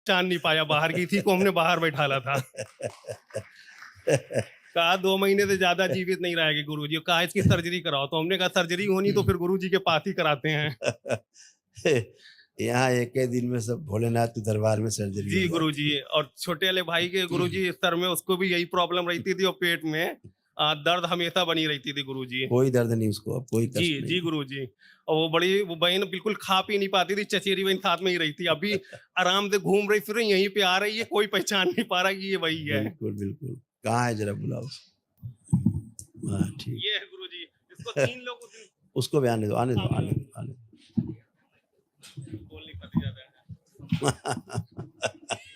पहचान नहीं पाया, बाहर की थी को हमने बाहर बैठाला था। कहा 2 महीने से ज्यादा जीवित नहीं रहेगी गुरुजी, कहा इसकी सर्जरी कराओ, तो हमने कहा सर्जरी होनी तो फिर गुरुजी के पास ही कराते हैं। यहाँ एक ही दिन में सब भोलेनाथ के दरबार में सर्जरी हो जी जाती गुरुजी, है। और छोटे वाले भाई के गुरुजी सर में उसको भी यही प्रॉब्लम रहती थी, और पेट में दर्द हमेशा बनी रहती थी गुरुजी। कोई दर्द नहीं उसको, अब कोई जी कष्ट नहीं। जी गुरुजी, और वो बहन बिल्कुल खा पी नहीं पाती थी, चचेरी बहन साथ में ही रही थी, अभी आराम से घूम रही फिर यहीं पे आ रही है, कोई पहचान नहीं पा रहा कि ये वही है। बिल्कुल बिल्कुल, कहाँ है जरा बुलाओ उसको। हाँ ठीक। ये है गुरुजी, इसको 3 लोग उसको भी आने दो, आने दो, आने दो, आने दो। बोल नहीं पाते ज्यादा।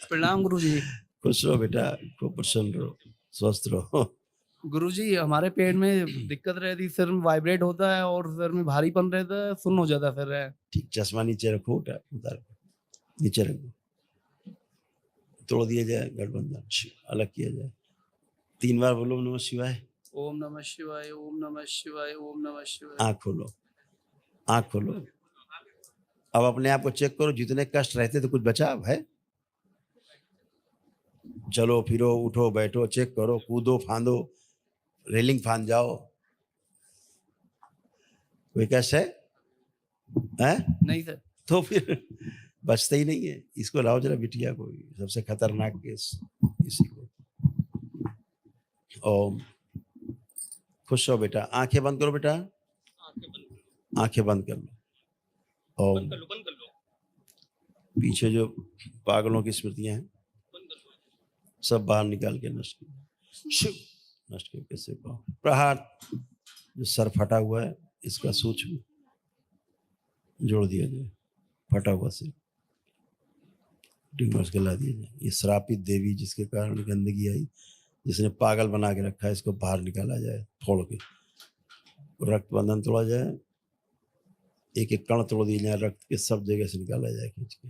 प्रणाम गुरुजी। खुश रहो बेटा, खूब प्रसन्न रहो, स्वस्थ रहो। गुरुजी हमारे पेट में दिक्कत रहती, सिर में वाइब्रेट होता है और सिर में भारीपन रहता है, सुन्न हो जाता फिर है। ठीक, चश्मा नीचे रखो, उतार नीचे रखो, तोड़ दिया जाए गठबंधन, अलग किया जाए। 3 बार बोलो ओम नमः शिवाय। ओम नमः शिवाय, ओम नमः शिवाय, ओम नमः शिवाय। आँख खोलो, आँख खोलो। अब अपने आप को चेक करो, जितने कष्ट रहते तो कुछ बचा अब है? चलो फिरो, उठो बैठो, चेक करो, कूदो फांदो, रेलिंग फांद जाओ, कोई कष्ट है? नहीं सर। तो फिर बचता ही नहीं है। इसको लाओ जरा बिटिया को, सबसे खतरनाक केस इसी को। ओम, खुश हो बेटा, आंखें बंद करो बेटा, आंखें बंद कर लो। ओम, बंद कर लो। पीछे जो पागलों की स्मृतियां हैं सब बाहर निकाल के नष्ट करके से प्रहार, जो सर फटा हुआ है इसका सूक्ष्म जोड़ दिया जाए, फटा हुआ से टिंगर्स के ला दिया जाए। ये श्रापित देवी जिसके कारण गंदगी आई, जिसने पागल बना के रखा है, इसको बाहर निकाला जाए, फोड़ के रक्त बंधन तोड़ा जाए, एक एक कण तोड़ दिए जाए, रक्त के सब जगह से निकाला जाए खींच के।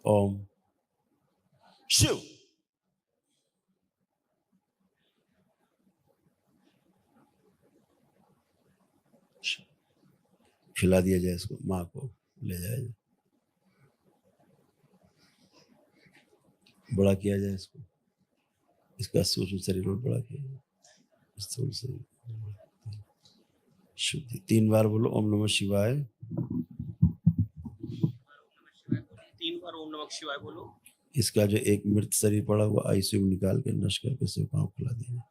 ओम शिव। खिला दिया जाए इसको, माँ को ले जाया जाए, बड़ा किया जाए इसको, इसका सूक्ष्म शरीर और बड़ा किया जाए, स्थूल शरीर शुद्धि। 3 बार बोलो ओम नमः शिवाय। 3 बार ओम नमः शिवाय बोलो। इसका जो एक मृत शरीर पड़ा हुआ आईसीयू में निकाल के नष्ट करके से पाँव खुला दिया जाए,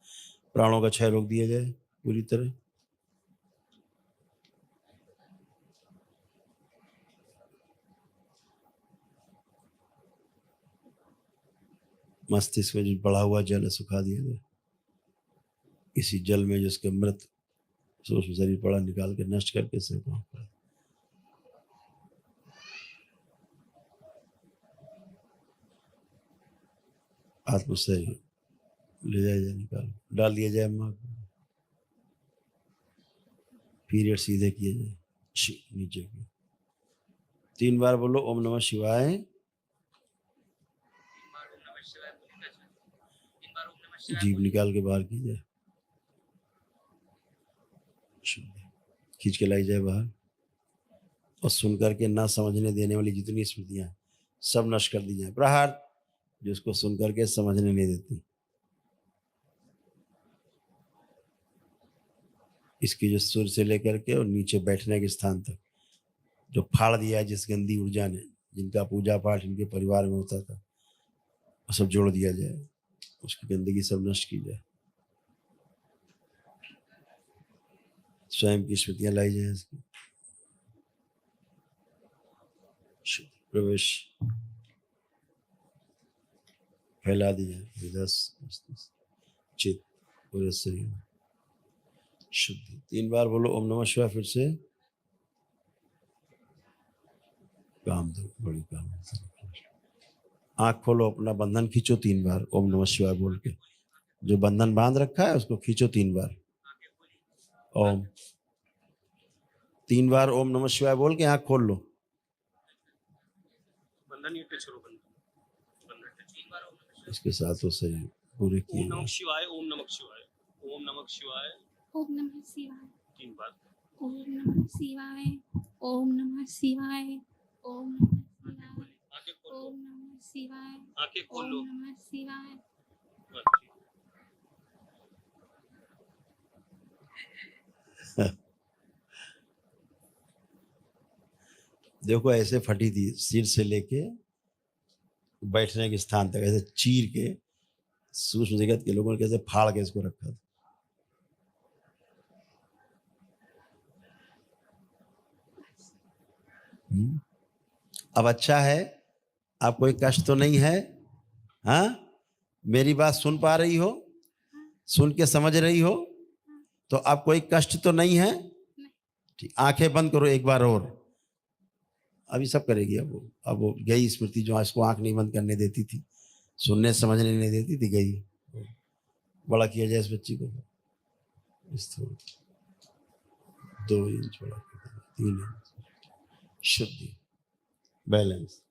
प्राणों का क्षय रोक दिया जाए पूरी तरह। मस्तिष्क में जो बढ़ा हुआ जल सुखा दिया जाए, इसी जल में जिसके मृत सूक्ष्म शरीर पड़ा निकाल के नष्ट करके से पाँव खुला। आत्म शरीर ले जाया जाए, निकाल डाल दिया जाए माँ को, पीरियड सीधे किए जाए नीचे को। 3 बार बोलो ओम नमः शिवाय। जीभ निकाल के बाहर की जाए, खींच के लाई जाए बाहर, और सुन करके ना समझने देने वाली जितनी स्मृतियां सब नष्ट कर दी जाए। प्रहार, जो उसको सुन करके समझने नहीं देती, इसकी जो सुर से लेकर के और नीचे बैठने के स्थान तक जो फाड़ दिया है जिस गंदी ऊर्जा ने, जिनका पूजा पाठ इनके परिवार में होता था, वो सब जोड़ दिया जाए, उसकी गंदगी सब नष्ट की जाए, स्वयं की स्मृतियां लाई जाए, इसकी प्रवेश फैला दी जाए, हृदय चित्त पूरे शरीर में शुद्धि। 3 बार बोलो ओम नमः शिवाय। फिर से काम दो, बड़ी काम। आँख खोलो, अपना बंधन खींचो 3 बार ओम नमः शिवाय बोल के, जो बंधन बांध रखा है उसको खींचो 3 बार। ओम 3 बार ओम नमः शिवाय बोल के आँख खोल लो। इसके साथ वो सही पूरे किए। ओम नमः शिवाय, ओम नमः शिवाय, ओम नमः शिवाय, ओम नमः शिवाय। 3 बार। ओम नमः शिवाय, ओम नमः शिवाय, ओम नमः शिवाय, ओम शिवाय। आंखें खोल लो। ओम नमः शिवाय। देखो ऐसे फटी थी, सिर से लेके बैठने के स्थान तक ऐसे चीर के सूक्ष्म जगत के लोगों ने कैसे फाड़ के इसको रखा था। अब अच्छा है, आप कोई कष्ट तो नहीं है? हाँ, मेरी बात सुन पा रही हो, सुन के समझ रही हो? तो अब कोई कष्ट तो नहीं है? ठीक, आंखें बंद करो एक बार और। अभी सब करेगी। अब वो गई स्मृति जो इसको आंख नहीं बंद करने देती थी, सुनने समझने नहीं देती थी, गई। बड़ा किया जाए इस बच्ची को, इस 2 इंच बड़ा, 3 इंच, शुद्धि, बैलेंस।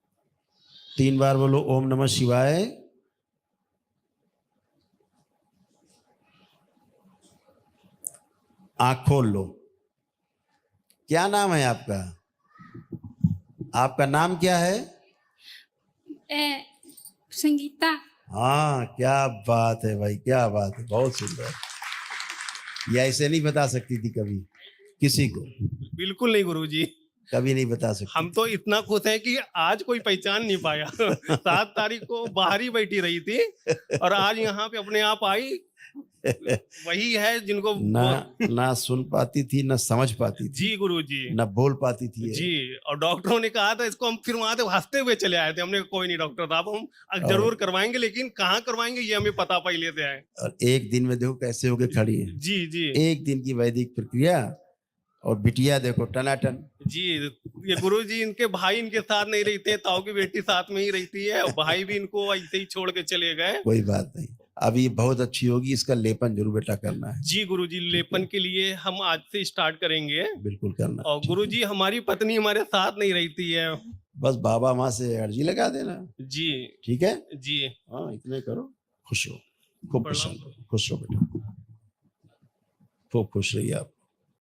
3 बार बोलो ओम नमः शिवाय। आंख खोल लो। क्या नाम है आपका? आपका नाम क्या है? संगीता। हाँ, क्या बात है भाई, क्या बात है, बहुत सुंदर। ये ऐसे नहीं बता सकती थी कभी किसी को, बिल्कुल नहीं गुरुजी, कभी नहीं बता सकती। हम तो इतना खुश हैं कि आज कोई पहचान नहीं पाया। 7 तारीख को बाहर ही बैठी रही थी और आज यहाँ पे अपने आप आई। वही है जिनको ना सुन पाती थी, ना समझ पाती थी, जी गुरुजी, ना बोल पाती थी जी। और डॉक्टरों ने कहा था इसको, हम फिर वहां से हंसते हुए चले आए थे। हमने कोई नहीं डॉक्टर साहब, हम जरूर करवाएंगे, लेकिन कहाँ करवाएंगे ये हमें पता पहले से है। और एक दिन में देखो कैसे होके खड़ी है। जी जी एक दिन की वैदिक प्रक्रिया, और बिटिया देखो टनाटन। जी। ये गुरुजी, इनके भाई इनके साथ नहीं रहते, ताऊ की बेटी साथ में ही रहती है, और भाई भी इनको ऐसे ही छोड़ के चले गए। कोई बात नहीं, अभी बहुत अच्छी होगी, इसका लेपन जरूर बेटा करना है। जी गुरुजी, लेपन के लिए हम आज से स्टार्ट करेंगे। बिल्कुल करना। और गुरुजी, हमारी पत्नी हमारे साथ नहीं रहती है। बस बाबा माँ से अर्जी लगा देना। जी ठीक है जी। हाँ, इतने करो, खुश हो, खूब प्रसन्न हो, खुश हो बेटा, खूब खुश रहिए आप।